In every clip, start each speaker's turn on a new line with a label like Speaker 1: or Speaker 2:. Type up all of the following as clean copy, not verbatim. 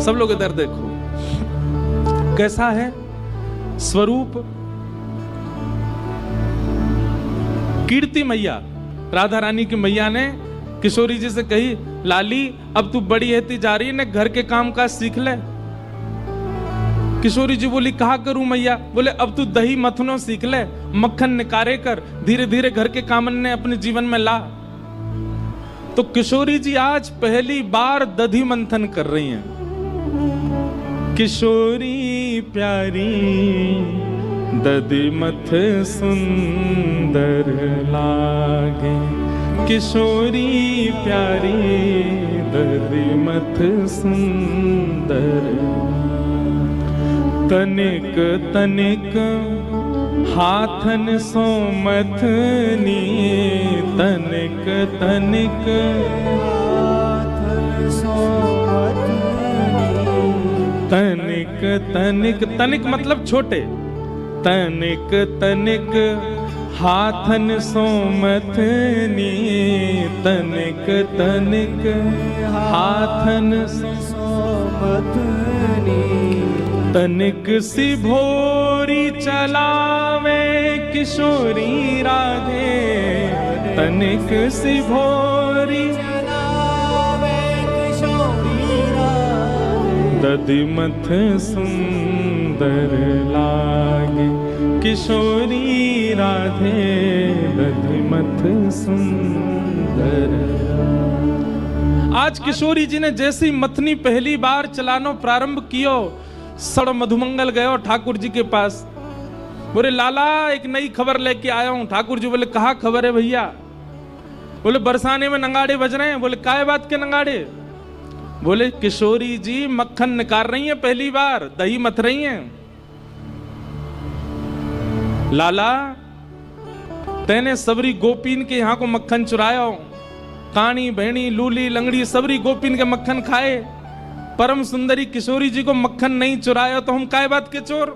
Speaker 1: सब लोग इधर देखो, कैसा है स्वरूप। कीर्ति मैया, राधा रानी की मैया ने किशोरी जी से कही, लाली अब तू बड़ी होती जा रही है ने, घर के काम काज सीख ले। किशोरी जी बोली, कहा करूं मैया? बोले अब तू दही मथनो सीख ले, मक्खन निकारे कर, धीरे धीरे घर के काम ने अपने जीवन में ला। तो किशोरी जी आज पहली बार दधी मंथन कर रही हैं। किशोरी प्यारी दधी मथ सुंदर लागे, किशोरी प्यारी दधी मथ सुंदर। तनिक तनिक हाथन सो मथनी, तनिक तनिक हाथन सो मथनी। तनिक तनिक, तनिक मतलब छोटे, तनिक तनिक हाथन सो मथनी, तनिक तनिक हाथन सो मथनी। तनिक सी भोरी चलावे किशोरी राधे, तनिक सी भोरी चलावे किशोरी राधे। दधी मथ सुंदर लागे किशोरी राधे, दधी मथ सुंदर। आज किशोरी जी ने जैसी मथनी पहली बार चलानो प्रारंभ कियो, सड़ मधुमंगल गयो ठाकुर जी के पास। बोले लाला एक नई खबर लेके आया हूं। ठाकुर जी बोले कहा खबर है भैया? बोले बरसाने में नंगाड़े बज रहे हैं। बोले काय बात के नंगाड़े? बोले किशोरी जी मक्खन निकाल रही हैं, पहली बार दही मथ रही हैं। लाला तेने सबरी गोपीन के यहाँ को मक्खन चुराया, कानी बहनी लूली लंगड़ी सबरी गोपीन के मक्खन खाए, परम सुंदरी किशोरी जी को मक्खन नहीं चुराया, तो हम काय बात के चोर?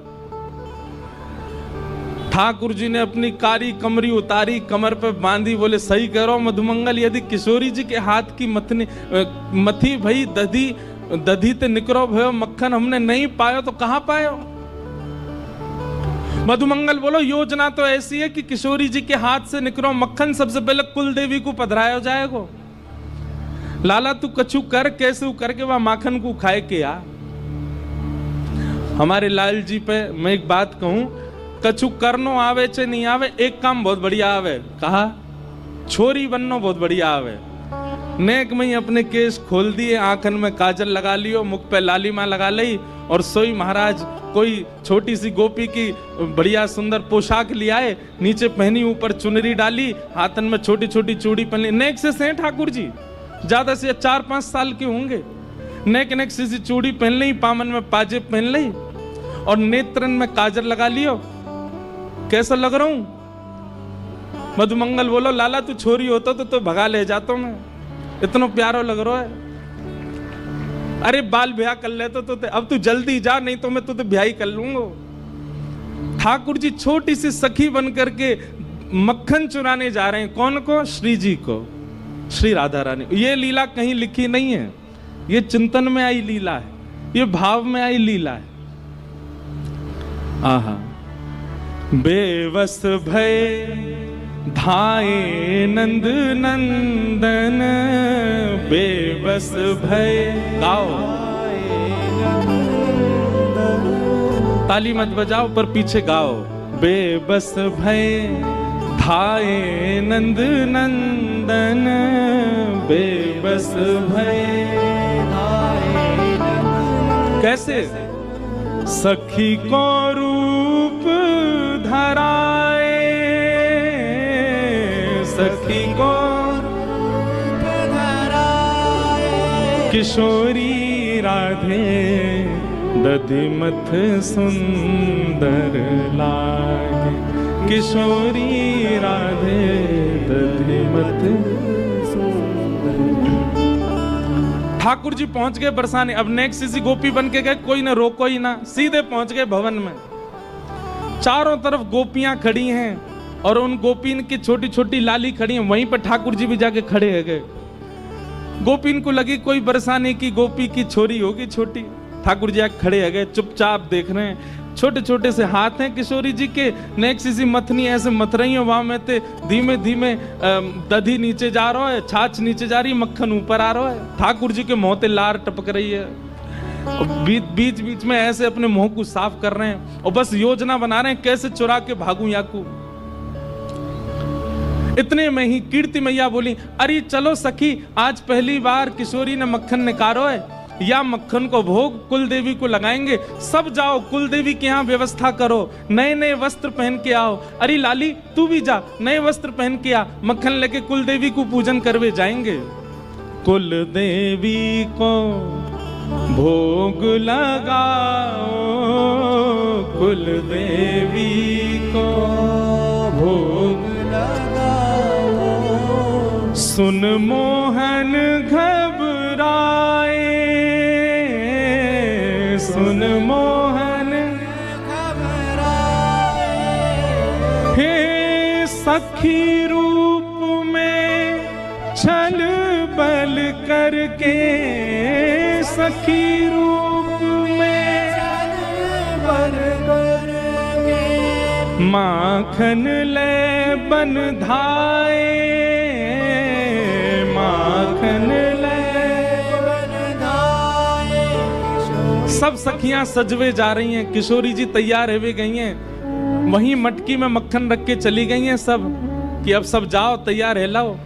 Speaker 1: ठाकुर जी ने अपनी कारी कमरी उतारी, कमर पे बांधी, बोले सही कह रहा हूं मधुमंगल, यदि किशोरी जी के हाथ की मथी भई दधी ते निकरो भयो मक्खन हमने नहीं पायो तो कहां पायो? मधुमंगल बोलो योजना तो ऐसी है कि किशोरी जी के हाथ से निकरो मक्खन सबसे पहले कुल देवी को पधराया जाएगा। लाला तू कछु कर, कैसे करके वह माखन को खाए के आ। हमारे लाल जी पे मैं एक बात कहूं, कछु करनो आवे चे नहीं आवे, एक काम बहुत बढ़िया आवे, कहा छोरी बननो बहुत बढ़िया आवे। नेक में अपने केस खोल दिए, आंखन में काजल लगा लियो, मुख पे लालिमा लगा ली, और सोई महाराज कोई छोटी सी गोपी की बढ़िया सुंदर पोशाक ले आए, नीचे पहनी, ऊपर चुनरी डाली, हाथन में छोटी छोटी चूड़ी पहन ली। नेक से सेठ ठाकुर जी ज्यादा से 4-5 साल के होंगे। नेक नेक सी चूड़ी पहन ली, पामन में पाजेब पहन ली, और नेत्रन में काजल लगा लियो। कैसा लग रहा हूं? मधुमंगल बोलो लाला तू छोरी होता तो भगा ले जाता मैं, इतना प्यारो लग रहा है। अरे बाल ब्याह कर लेते तो अब तू जल्दी जा, नहीं तो मैं तुझे ब्याह ही कर लूंगा। ठाकुर जी छोटी सी सखी बन करके मक्खन चुराने जा रहे हैं। कौन को? श्री जी को, श्री राधा रानी। ये लीला कहीं लिखी नहीं है, ये चिंतन में आई लीला है, ये भाव में आई लीला है। आहा बेवस भय धाये नंद नंदन, बेबस भय, गाओ ताली मत बजाओ पर पीछे गाओ। बेबस भय धाये नंद नंदन, बेबस भय धाये नंदन। कैसे? सखी को रूप धराए, सखी को रूप धराए, किशोरी राधे दधी मथ सुंदर लागे, किशोरी राधे दधी मथ सुंदर। ठाकुर जी पहुंच गए बरसाने। अब नेक्स्ट किसी गोपी बन के गए, कोई ना रोको ही ना, सीधे पहुंच गए भवन में। चारों तरफ गोपियां खड़ी हैं और उन गोपीन की छोटी छोटी लाली खड़ी हैं, वहीं पर ठाकुर जी भी जाके खड़े हो गए। गोपीन को लगी कोई बरसाने की गोपी की छोरी होगी छोटी। ठाकुर जी खड़े है गए, चुपचाप देख रहे हैं। छोटे छोटे से हाथ हैं किशोरी जी के, नेक सी मथनी ऐसे मथ रही है, वहां में ते धीमे धीमे दधी नीचे जा रहा है, छाछ नीचे जा रही है, मक्खन ऊपर आ रहा है। ठाकुर जी के मुंह ते लार टपक रही है, बीच बीच में ऐसे अपने मुंह को साफ कर रहे हैं और बस योजना बना रहे हैं कैसे चुरा के भागूं याकू। इतने में ही कीर्ति मैया बोली, अरे चलो सखी, आज पहली बार किशोरी ने मक्खन निकालो है, या मक्खन को भोग कुल देवी को लगाएंगे। सब जाओ कुल देवी के यहाँ व्यवस्था करो, नए नए वस्त्र पहन के आओ। अरे लाली तू भी जा, नए वस्त्र पहन के आ, मक्खन लेके कुल देवी को पूजन करवे जाएंगे। कुल देवी को भोग लगाओ, कुल देवी को भोग लगाओ। सुन मोहन घबराए, सुन मोहन घबराए, हे सखी रूप में छल बल करके, सखी रूप में छल बल करके, माखन ले बंधाए, माखन ले बंधाए। सब सखियां सजवे जा रही हैं, किशोरी जी तैयार हुए गई हैं, वहीं मटकी में मक्खन रख के चली गई हैं सब कि अब सब जाओ तैयार है लाओ।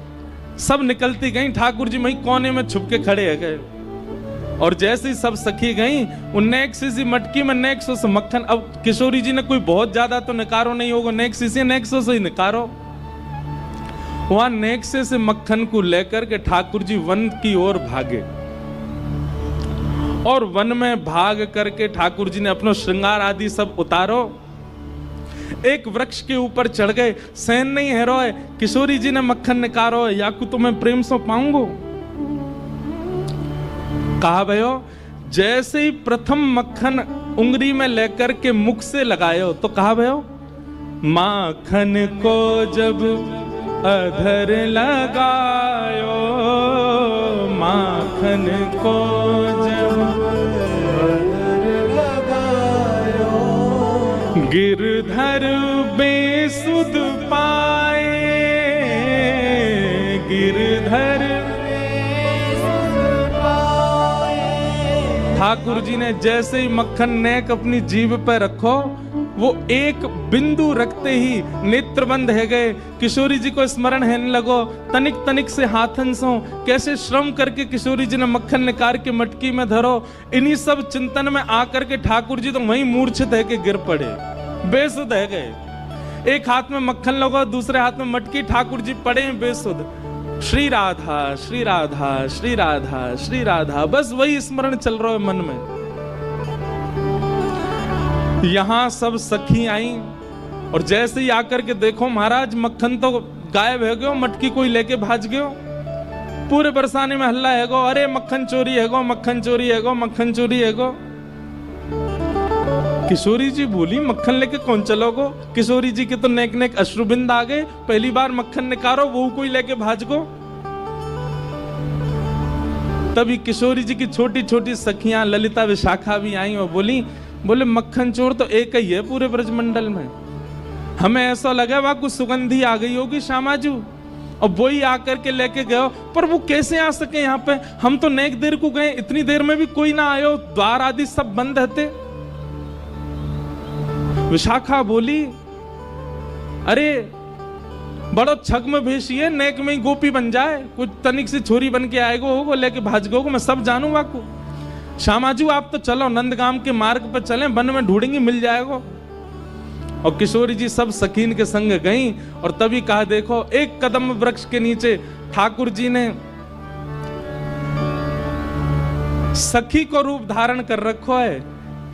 Speaker 1: सब निकलती गई, ठाकुर जी वहीं कोने में छुप के खड़े है गए। और जैसे ही सब सखी गई, उन नेक सी मटकी में नेक सो से मक्खन, अब किशोरी जी ने कोई बहुत ज्यादा तो निकारो नहीं होगा, नेक सो से ही निकारो। वहां नेक से मक्खन को लेकर के ठाकुर जी वन की ओर भागे और वन में भाग करके ठाकुर जी ने अपना श्रृंगार आदि सब उतारो, एक वृक्ष के ऊपर चढ़ गए। सहन नहीं है रोए, किशोरी जी ने मक्खन निकारो है, याकू तो मैं प्रेम से पाऊंगो। कहा भयो, जैसे ही प्रथम मक्खन उंगली में लेकर के मुख से लगायो तो कहा भयो, माखन को जब अधर लगायो, माखन को जब अधर लगायो, गिरधर बेसुध पाए, गिरधर बेसुध पाए। ठाकुर जी ने जैसे ही मक्खन नेक अपनी जीभ पर रखो, वो एक बिंदु रखते ही नेत्र बंद है गए। किशोरी जी को स्मरण है लगो, तनिक तनिक से हाथन सो कैसे श्रम करके किशोरी जी ने मक्खन निकाल के मटकी में धरो। इन्हीं सब चिंतन में आकर के ठाकुर जी तो वहीं मूर्छित है के गिर पड़े, बेसुध है गए। एक हाथ में मक्खन लगो, दूसरे हाथ में मटकी, ठाकुर जी पड़े हैं बेसुध। श्री राधा श्री राधा श्री राधा श्री राधा, बस वही स्मरण चल रहा है मन में। यहां सब सखी आई और जैसे ही आकर के देखो महाराज मक्खन तो गायब है गयो, मटकी कोई लेके भाज गयो। पूरे बरसाने में हल्ला है गो, अरे मक्खन चोरी है गो, मक्खन चोरी है गो, मक्खन चोरी है गो। किशोरी जी बोली, मक्खन लेके कौन चलोगो? किशोरी जी के तो नेक नेक अश्रुबिंद आ गए, पहली बार मक्खन निकालो वो कोई लेके भाज गो। तभी किशोरी जी की छोटी छोटी सखियां ललिता विशाखा भी आई और बोले मक्खन चोर तो एक ही है पूरे ब्रजमंडल में, हमें ऐसा लगा वहां कुछ सुगंधी आ गई होगी श्यामाजू और वो ही आकर के लेके गए, पर वो कैसे आ सके यहाँ पे? हम तो नेक देर को गए, इतनी देर में भी कोई ना आयो, द्वार आदि सब बंद रहते। विशाखा बोली, अरे बड़ो छग में भेजिए, नेक में ही गोपी बन जाए, कुछ तनिक से छोरी बन के आएगो होगो लेके भाज गो, मैं सब जानू वाकू। श्यामाजू आप तो चलो नंदगाम के मार्ग पर चलें, वन में ढूंढेंगे मिल जाएगा। और किशोरी जी सब सखीन के संग गईं और तभी कहा, देखो एक कदम वृक्ष के नीचे ठाकुर जी ने सखी को रूप धारण कर रखो है,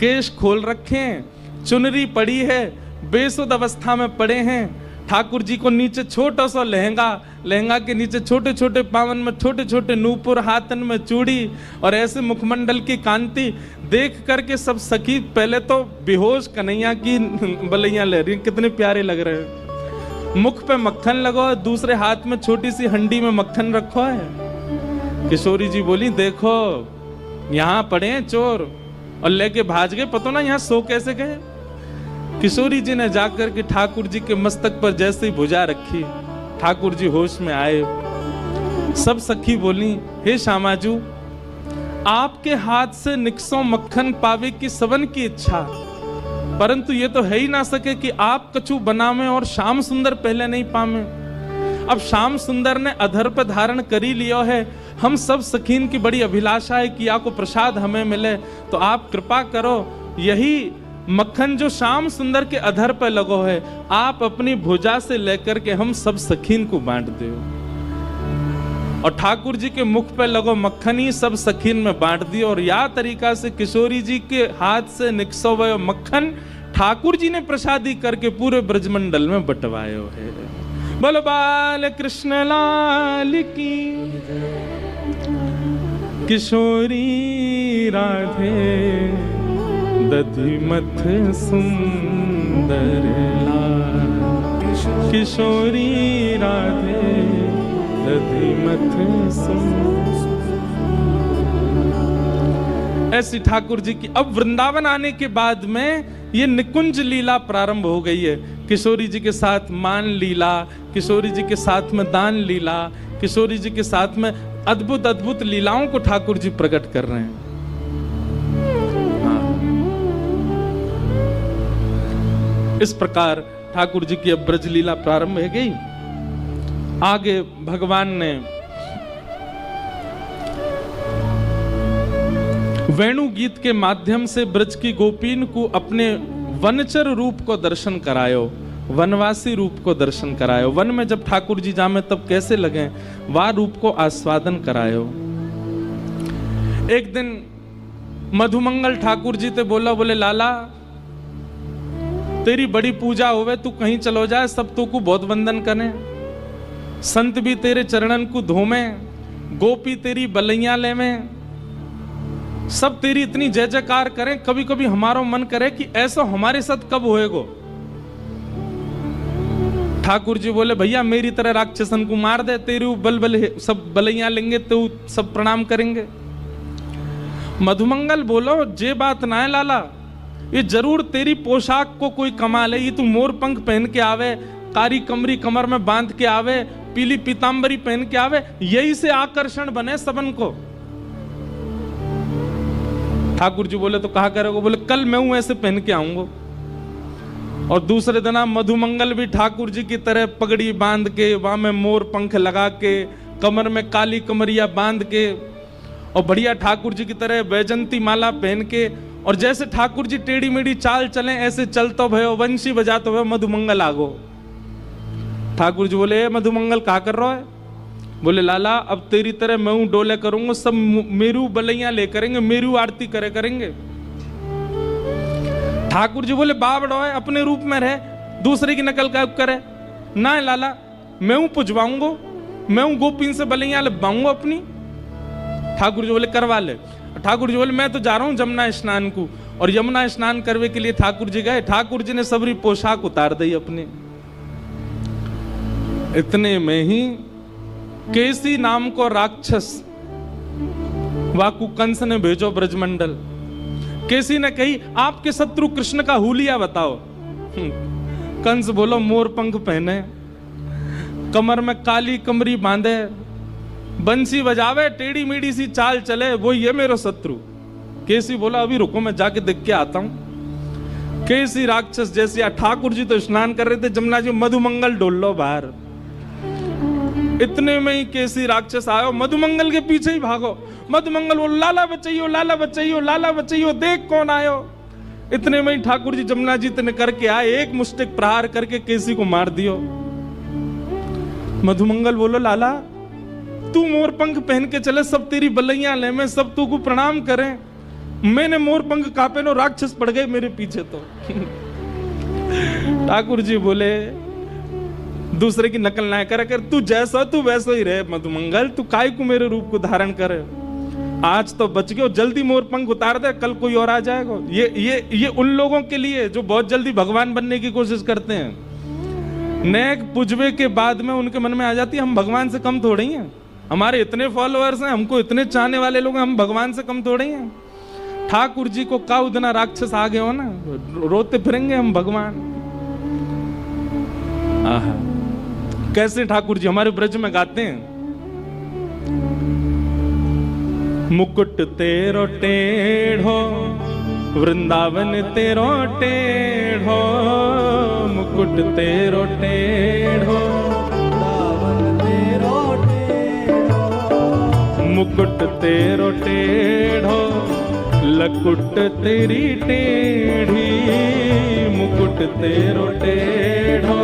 Speaker 1: केश खोल रखे हैं, चुनरी पड़ी है, बेसुध अवस्था में पड़े हैं। ठाकुर जी को नीचे छोटा सा लहंगा, लहंगा के नीचे छोटे छोटे पावन में छोटे छोटे नूपुर, हाथन में चूड़ी और ऐसे मुखमंडल की कांति देख करके सब सखी पहले तो बेहोश कन्हैया की बलैया ले रही, कितने प्यारे लग रहे हैं। मुख पे मक्खन लगो, दूसरे हाथ में छोटी सी हंडी में मक्खन रखो है, किशोरी जी बोली देखो यहाँ पड़े हैं चोर और लेके भाज गए, पता ना यहाँ सो कैसे गए। किशोरी जी ने जाकर के ठाकुर जी के मस्तक पर जैसे ही भुजा रखी, ठाकुर जी होश में आए। सब सखी बोली हे श्यामाजू, आपके हाथ से निकसों मक्खन पावे की सबन की इच्छा, परंतु ये तो है ही ना सके कि आप कछु बनावे और श्याम सुंदर पहले नहीं पावे। अब श्याम सुंदर ने अधर पर धारण करी लियो है, हम सब सखीन की बड़ी अभिलाषा है कि आपको प्रसाद हमें मिले, तो आप कृपा करो यही मक्खन जो श्याम सुंदर के अधर पर लगो है, आप अपनी भुजा से लेकर के हम सब सखीन को बांट दो। और ठाकुर जी के मुख पे लगो मक्खन ही सब सखीन में बांट दियो। और या तरीका से किशोरी जी के हाथ से निकसो वह मक्खन ठाकुर जी ने प्रसादी करके पूरे ब्रजमंडल में बंटवायो है। बोलो बाल कृष्ण लाल की, किशोरी राधे दधिमथ सुंदर लाल, किशोरी राधे ऐसी ठाकुर जी की। अब वृंदावन आने के बाद में ये निकुंज लीला प्रारंभ हो गई है। किशोरी जी के साथ मान लीला, किशोरी जी के साथ में दान लीला, किशोरी जी के साथ में अद्भुत अद्भुत लीलाओं को ठाकुर जी प्रकट कर रहे हैं। इस प्रकार ठाकुर जी की अब ब्रज लीला प्रारंभ हो गई। आगे भगवान ने वेणु गीत के माध्यम से ब्रज की गोपीन को अपने वनचर रूप को दर्शन करायो, वनवासी रूप को दर्शन करायो। वन में जब ठाकुर जी जामे तब कैसे लगे, वह रूप को आस्वादन करायो। एक दिन मधुमंगल ठाकुर जी ते बोला, बोले लाला तेरी बड़ी पूजा होवे, तू कहीं चलो जाए, सब तो को बहुत वंदन करें, संत भी तेरे चरणन को धोमे, गोपी तेरी बलैया ले में, सब तेरी इतनी जय जयकार करें। कभी कभी हमारा मन करे कि ऐसा हमारे साथ कब होएगो। ठाकुर जी बोले भैया मेरी तरह राक्षसन को मार दे, तेरी बल बल सब बलैया लेंगे तो सब प्रणाम करेंगे। मधुमंगल बोलो जे बात ना है लाला, ये जरूर तेरी पोशाक को कोई कमाल है। ये तू मोर पंख पहन के आवे, कारी कमरी कमर में बांध के आवे, पीली पीतांबरी पहन के आवे, यही से आकर्षण बने सबन को। ठाकुर जी बोले तो कहा करोगे, बोले कल मैं हूं ऐसे पहन के आऊंगा। और दूसरे दिन मधुमंगल भी ठाकुर जी की तरह पगड़ी बांध के, वहां में मोर पंख लगा के, कमर में काली कमरिया बांध के, और बढ़िया ठाकुर जी की तरह वैजंती माला पहन के, और जैसे ठाकुर जी टेढ़ी मेढ़ी चाल चले ऐसे चलतो भयो, वंशी बजाते हुए मधुमंगल आगो। ठाकुर जी बोले मधुमंगल क्या कर रहा है? बोले लाला अब तेरी तरह मैं डोले करूंगा, सब मेरू बलैया ले करेंगे, मेरू आरती करे करेंगे। ठाकुर जी बोले बाबड़ो है, अपने रूप में रहे, दूसरे की नकल का करे ना लाला, मैं हूं पुजवाऊंगा, मैं हूं गोपीन से बलैया लगवाऊंगा अपनी। ठाकुर जी बोले करवा ले। ठाकुर जी बोले मैं तो जा रहा हूं जमुना स्नान को। और यमुना स्नान करने के लिए ठाकुर जी गए। ठाकुर जी ने सबरी पोशाक उतार दी अपने। इतने में ही केसी नाम को राक्षस वाकु कंस ने भेजो ब्रजमंडल। केसी ने कही आपके शत्रु कृष्ण का हुलिया बताओ। कंस बोलो मोर पंख पहने, कमर में काली कमरी बांधे, बंसी बजावे, टेढ़ी मेढ़ी सी चाल चले, वो ये मेरा शत्रु। केसी बोला अभी रुको मैं जाके देख के आता हूं। केसी राक्षस जैसे ठाकुर जी तो स्नान कर रहे थे जमुना जी, मधुमंगल डोल लो बाहर। इतने में ही केसी राक्षस आयो, मधुमंगल के पीछे ही भागो। मधुमंगल बोलो लाला बचाइयो, लाला बचाइयो, लाला बचाइयो, देख कौन आयो। इतने में ही ठाकुर जी जमुना जी ने करके आए, एक मुष्टिक प्रहार करके केसी को मार दियो। मधुमंगल बोलो लाला तू मोर पंख पहन के चले, सब तेरी बलैया ले में, सब तू को प्रणाम करें। मैंने मोर पंख कापे नो, राक्षस पड़ गए मेरे पीछे तो। ठाकुर जी बोले दूसरे की नकल ना करे कर, तू जैसा तू वैसा ही रहे मधुमंगल, तू काय को मेरे रूप को धारण करे। आज तो बच गयो, जल्दी मोर पंख उतार दे, कल कोई और आ जाएगा। ये उन लोगों के लिए जो बहुत जल्दी भगवान बनने की कोशिश करते हैं। नेक पुजवे के बाद में उनके मन में आ जाती है हम भगवान से कम थोड़े ही हैं, हमारे इतने फॉलोअर्स हैं, हमको इतने चाहने वाले लोग हैं, हम भगवान से कम थोड़े हैं। ठाकुर जी को का उतना राक्षस आ गए हो ना, रोते फिरेंगे हम भगवान। आहा, कैसे ठाकुर जी हमारे ब्रज में गाते हैं, मुकुट तेरो टेढ़ो वृंदावन तेरो टेढ़ो, मुकुट तेरो टेढ़ो मुकुट तेरो टेढ़ो, लकुट तेरी टेढ़ी, मुकुट तेरो टेढ़ो,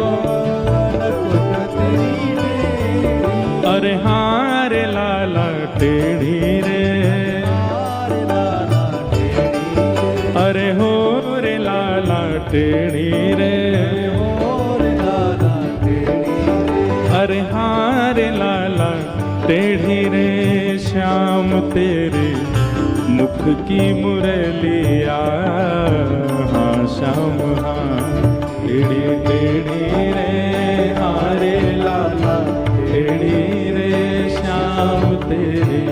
Speaker 1: लकुट तेरी टेढ़ी। अरे हाँ रे लाला टेढ़ी रे, अरे हो रे लाला टेढ़ी रे, अरे हाँ रे लाला टेढ़ी रे। श्याम तेरे मुख की मुरलिया, हाँ श्याम हाँ टेढ़ी टेढ़ी रे, हाँ रे लाला टेढ़ी रे। श्याम तेरे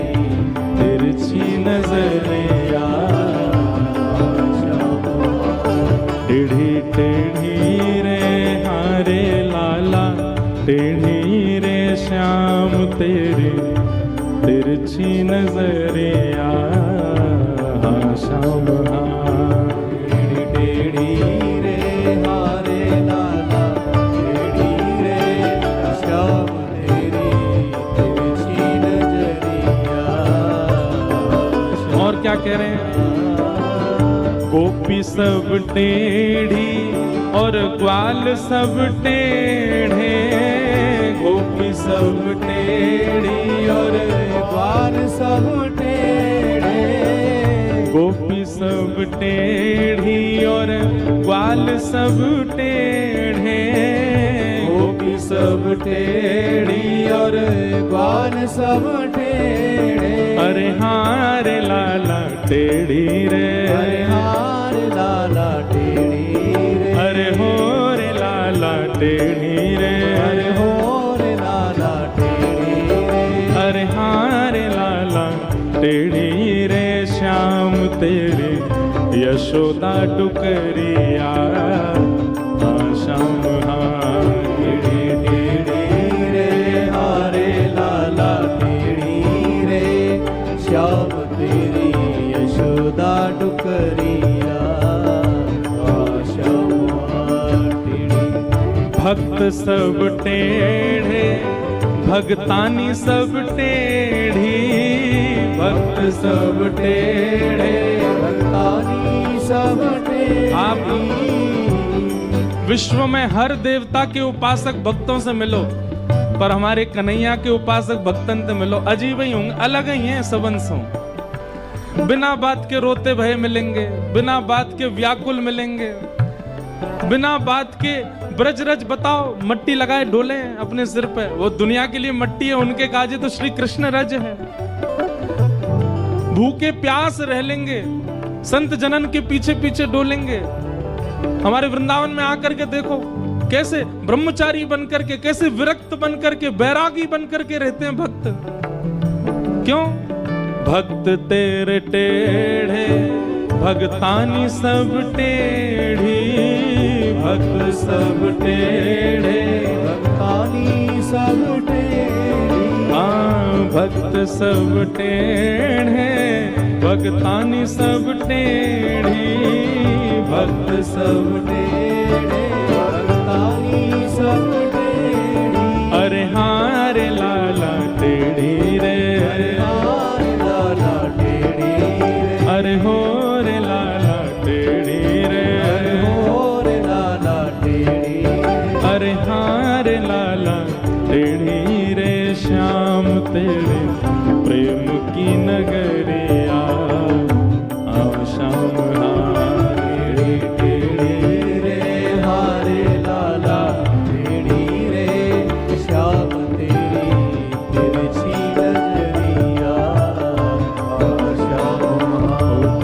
Speaker 1: तिरछी नजरिया, टेढ़ी टेढ़ी रे, हाँ रे लाला टेढ़ी रे। श्याम तेरे तिरछी नजरिया, हाँ श्याम हाँ टेढ़ी रे, हाँ रे लाला टेढ़ी रे। श्याम तेरी तिरछी नजरिया। और क्या कह रहे हैं, गोपी सब टेढ़ी और ग्वाल सब टेढ़े, गोपी सब टेढ़ी और ग्वाल सब टेढ़े, गोपी सब टेढ़ी और ग्वाल सब टेढ़े, गोपी सब टेढ़ी और ग्वाल सब टेढ़े। अरे हाँ रे लाला टेढ़ी रे, अरे हाँ रे लाला टेढ़ी रे, अरे हो रे लाला टेढ़ी रे, अरे हो रे लाला टेढ़ी रे, अरे हाँ रे लाला टेढ़ी रे। श्याम तेरे यशोदा डुकरिया, हाँ श्याम हाँ टेढ़ी टेढ़ी रे, हाँ रे लाला टेढ़ी रे। श्याम तेरी यशोदा डुकरिया, हाँ श्याम हाँ टेढ़ी। भक्त सब टेढ़े भगतानी सब टेढ़ी, भक्त सब टेढ़े भगतानी सब टेढ़ी। आप विश्व में हर देवता के उपासक भक्तों से मिलो, पर हमारे कन्हैया के उपासक भक्तन से मिलो, अजीब ही होंगे, अलग ही हैं सब अंशों। बिना बात के रोते भये मिलेंगे, बिना बात के व्याकुल मिलेंगे, बिना बात के ब्रज रज बताओ, मट्टी लगाए डोले अपने सिर पे, वो दुनिया के लिए मट्टी है, उनके काजे तो श्री कृष्ण रज है। भूखे प्यास रह लेंगे, संत जनन के पीछे पीछे डोलेंगे। हमारे वृंदावन में आकर के देखो कैसे ब्रह्मचारी बनकर के, कैसे विरक्त बनकर के, बैरागी बनकर के रहते हैं भक्त। क्यों? भक्त तेरे टेढ़े भगतानी सब टेढ़ी, भक्त सब टेढ़े भगतानी सब टेढ़ी। हाँ भक्त सब टेढ़े भगतानी सब टेढ़ी, भक्त सब टेढ़े भगतानी सब टेढ़ी। अरे हाँ रे लाला टेढ़ी रे, अरे हाँ रे लाला टेढ़ी रे, अरे हो रे लाला टेढ़ी रे, अरे हो रे लाला टेढ़ी, अरे हाँ रे लाला टेढ़ी रे। श्याम तेरे प्रेम की नगरिया, आओ श्याम हाँ टेढ़ी टेढ़ी रे, हाँ रे लाला टेढ़ी रे। श्याम तेरी तिरछी नजरिया, आओ श्याम हाँ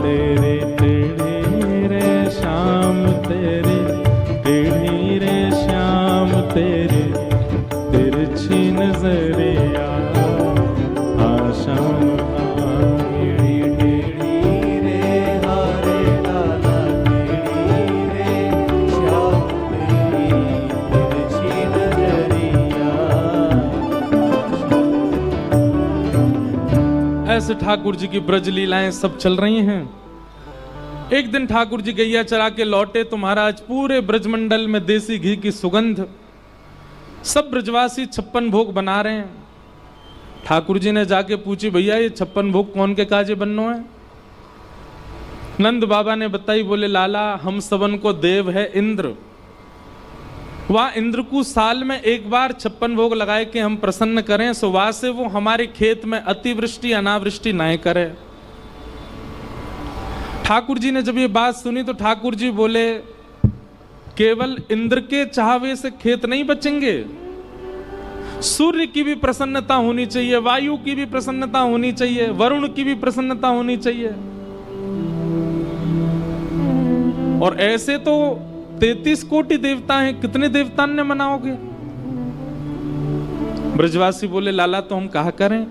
Speaker 1: ठाकुर जी की ब्रज लीलाएं सब चल रही हैं। एक दिन ठाकुर जी गैया चरा के लौटे तो महाराज पूरे ब्रजमंडल में देसी घी की सुगंध, सब ब्रजवासी 56 भोग बना रहे हैं। ठाकुर जी ने जाके पूछी, भैया ये 56 भोग कौन के काजे बननो है? नंद बाबा ने बताई, बोले लाला हम सबन को देव है इंद्र, वह इंद्र को साल में एक बार 56 भोग लगाए के हम प्रसन्न करें, सो वहां से वो हमारे खेत में अतिवृष्टि अनावृष्टि ना करे। ठाकुर जी ने जब ये बात सुनी तो ठाकुर जी बोले, केवल इंद्र के चाहवे से खेत नहीं बचेंगे, सूर्य की भी प्रसन्नता होनी चाहिए, वायु की भी प्रसन्नता होनी चाहिए, वरुण की भी प्रसन्नता होनी चाहिए। और ऐसे तो 33 कोटि देवता हैं, कितने देवता ने मनाओगे? ब्रजवासी बोले, लाला तो हम कहा करें?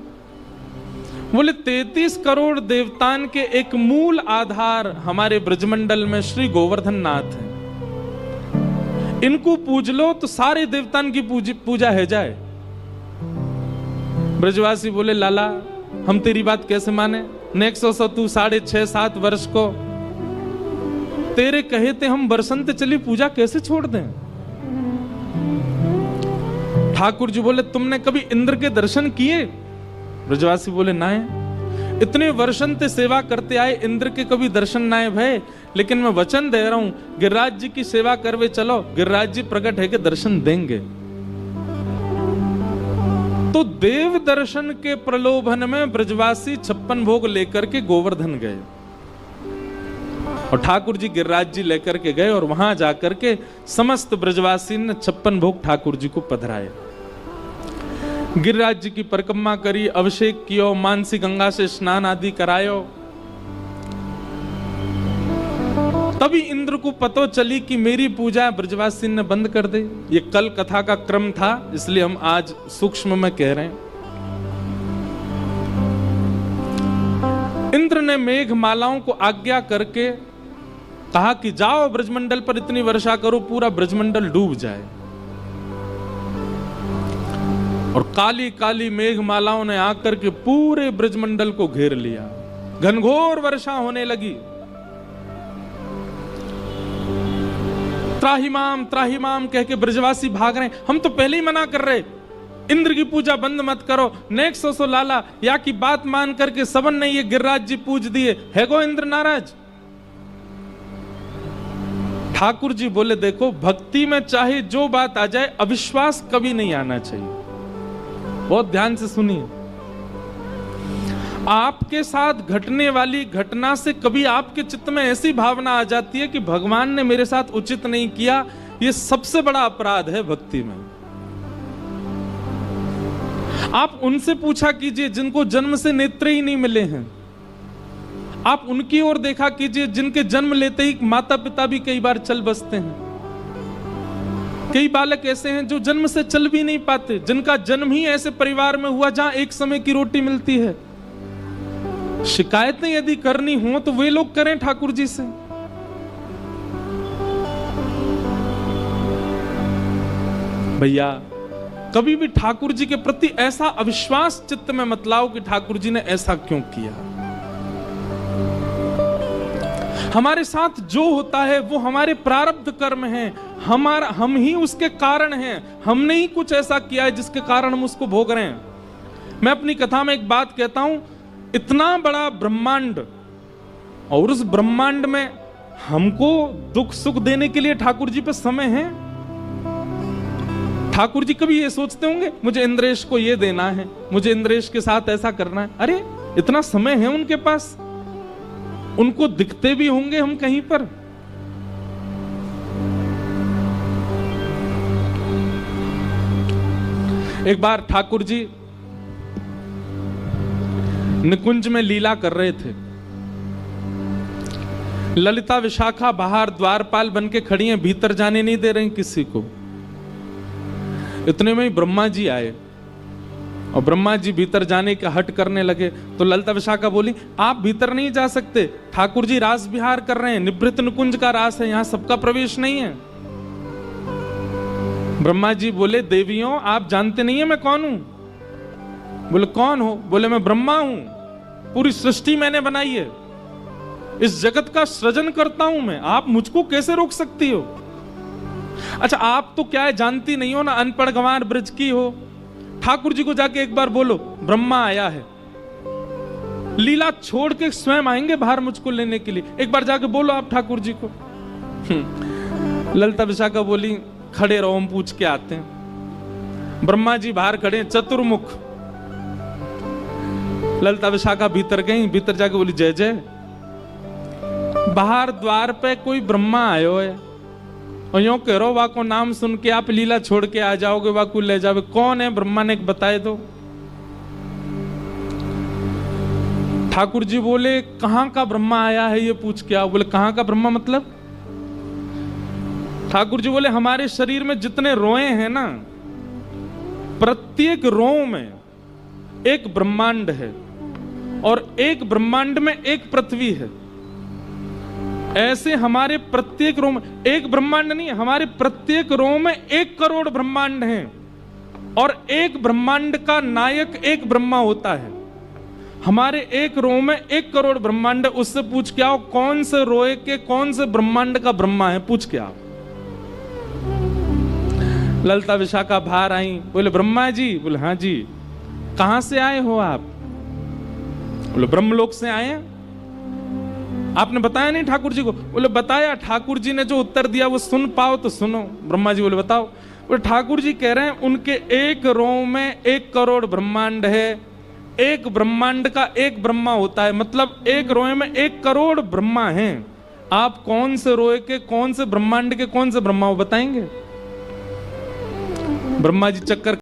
Speaker 1: बोले 33 करोड़ देवतान के एक मूल आधार हमारे ब्रजमंडल में श्री गोवर्धन नाथ है। इनको पूज लो तो सारे देवतान की पूजा है जाए। ब्रजवासी बोले, लाला हम तेरी बात कैसे माने? नेक्स्ट तू 6.5-7 वर्ष को तेरे कहे थे हम बरसंत चली पूजा कैसे छोड़ दें? ठाकुर जी बोले, तुमने कभी इंद्र के दर्शन किए? ब्रजवासी बोले, ना है। इतने वर्षन ते सेवा करते आए, इंद्र के कभी दर्शन ना है भय, लेकिन मैं वचन दे रहा हूं गिरिराज जी की सेवा करवे चलो, गिरिराज जी प्रकट है के दर्शन देंगे। तो देव दर्शन के प्रलोभन में ब्रजवासी 56 भोग लेकर के गोवर्धन गए और ठाकुर जी गिरिराज जी लेकर के गए और वहां जाकर के समस्त ब्रजवासी ने 56 भोग ठाकुर जी को पधराए। गिरिराज जी की परिक्रमा करी, अभिषेक कियो, मानसी गंगा से स्नान आदि करायो। तभी इंद्र को पतो चली कि मेरी पूजा ब्रजवासी ने बंद कर दी। ये कल कथा का क्रम था, इसलिए हम आज सूक्ष्म में कह रहे हैं। इंद्र ने मेघ मालाओं को आज्ञा करके कहा कि जाओ ब्रजमंडल पर इतनी वर्षा करो पूरा ब्रजमंडल डूब जाए। और काली काली मेघ मालाओं ने आकर के पूरे ब्रजमंडल को घेर लिया, घनघोर वर्षा होने लगी। त्राहिमाम कह के ब्रजवासी भाग रहे। हम तो पहले ही मना कर रहे, इंद्र की पूजा बंद मत करो। नेक्स्ट सो लाला या की बात मान करके सबन ने ये गिरिराज जी पूज दिए, है गो इंद्र नाराज। ठाकुर जी बोले, देखो भक्ति में चाहे जो बात आ जाए, अविश्वास कभी नहीं आना चाहिए। बहुत ध्यान से सुनिए, आपके साथ घटने वाली घटना से कभी आपके चित्त में ऐसी भावना आ जाती है कि भगवान ने मेरे साथ उचित नहीं किया, यह सबसे बड़ा अपराध है भक्ति में। आप उनसे पूछा कीजिए जिनको जन्म से नेत्र ही नहीं मिले हैं, आप उनकी ओर देखा कीजिए जिनके जन्म लेते ही माता पिता भी कई बार चल बसते हैं। कई बालक ऐसे हैं जो जन्म से चल भी नहीं पाते, जिनका जन्म ही ऐसे परिवार में हुआ जहां एक समय की रोटी मिलती है। शिकायतें यदि करनी हो तो वे लोग करें ठाकुर जी से। भैया कभी भी ठाकुर जी के प्रति ऐसा अविश्वास चित्त में मत लाओ कि ठाकुर जी ने ऐसा क्यों किया। हमारे साथ जो होता है वो हमारे प्रारब्ध कर्म हैं, हम ही उसके कारण हैं। हमने ही कुछ ऐसा किया है जिसके कारण हम उसको भोग रहे हैं। मैं अपनी कथा में एक बात कहता हूं, इतना बड़ा ब्रह्मांड और उस ब्रह्मांड में हमको दुख सुख देने के लिए ठाकुर जी पे समय है। ठाकुर जी कभी ये सोचते होंगे मुझे इंद्रेश को ये देना है, मुझे इंद्रेश के साथ ऐसा करना है? अरे इतना समय है उनके पास, उनको दिखते भी होंगे हम कहीं पर। एक बार ठाकुर जी निकुंज में लीला कर रहे थे। ललिता विशाखा बाहर द्वारपाल बन के खड़ी हैं, भीतर जाने नहीं दे रही किसी को। इतने में ही ब्रह्मा जी आए और ब्रह्मा जी भीतर जाने का हट करने लगे तो ललिता विशाखा बोली, आप भीतर नहीं जा सकते, ठाकुर जी रास विहार कर रहे हैं, निभृत निकुंज का रास है, यहां सबका प्रवेश नहीं है। ब्रह्मा जी बोले, देवियों आप जानते नहीं है मैं कौन हूं? बोले कौन हो? बोले मैं ब्रह्मा हूं। पूरी सृष्टि मैंने बनाई है, इस जगत का सृजन करता हूं मैं, आप मुझको कैसे रोक सकती हो? अच्छा, आप तो क्या है, जानती नहीं हो ना, अनपढ़ गंवार ब्रज की हो। ठाकुर जी को जाके एक बार बोलो ब्रह्मा आया है, लीला छोड़ के स्वयं आएंगे बाहर मुझको लेने के लिए। एक बार जाके बोलो आप ठाकुर जी को। ललिता विशाखा बोली खड़े रहो, हम पूछ के आते हैं। ब्रह्मा जी बाहर खड़े हैं, चतुर्मुख। ललिता विशाखा भीतर गई, भीतर जाके बोली जय जय। बाहर द्वार पे कोई ब्रह्मा आयो है और यूं कह रहो वाको नाम सुन के आप लीला छोड़ के आ जाओगे, वाको ले जाओगे। कौन है ब्रह्मा ने बताए दो। ठाकुर जी बोले कहां का ब्रह्मा आया है ये पूछ के आओ। बोले कहां का ब्रह्मा मतलब? ठाकुर जी बोले हमारे शरीर में जितने रोए हैं ना, प्रत्येक रों में एक ब्रह्मांड है और एक ब्रह्मांड में एक पृथ्वी है। ऐसे हमारे प्रत्येक रों में एक ब्रह्मांड नहीं है, हमारे प्रत्येक रों में 1 करोड़ ब्रह्मांड हैं और एक ब्रह्मांड का नायक एक ब्रह्मा होता है। हमारे एक रों में 1 करोड़ ब्रह्मांड है। उससे पूछ के आओ कौन से रोए के कौन से ब्रह्मांड का ब्रह्मा है, पूछ के आओ। ललिता विशाखा बाहर आई, बोले ब्रह्मा जी। बोले हाँ जी। कहां से आए हो आप? बोले ब्रह्मलोक से आए हैं। आपने बताया नहीं ठाकुर जी को? बोले बताया। ठाकुर जी ने जो उत्तर दिया वो सुन पाओ तो सुनो। ब्रह्मा जी बोले बताओ। बोले ठाकुर जी कह रहे हैं उनके एक रों में 1 करोड़ ब्रह्मांड है, एक ब्रह्मांड का एक ब्रह्मा होता है, मतलब एक रोए में 1 करोड़ ब्रह्मा हैं। आप कौन से रोए के कौन से ब्रह्मांड के कौन से ब्रह्मा हो बताएंगे? ब्रह्मा जी चक्कर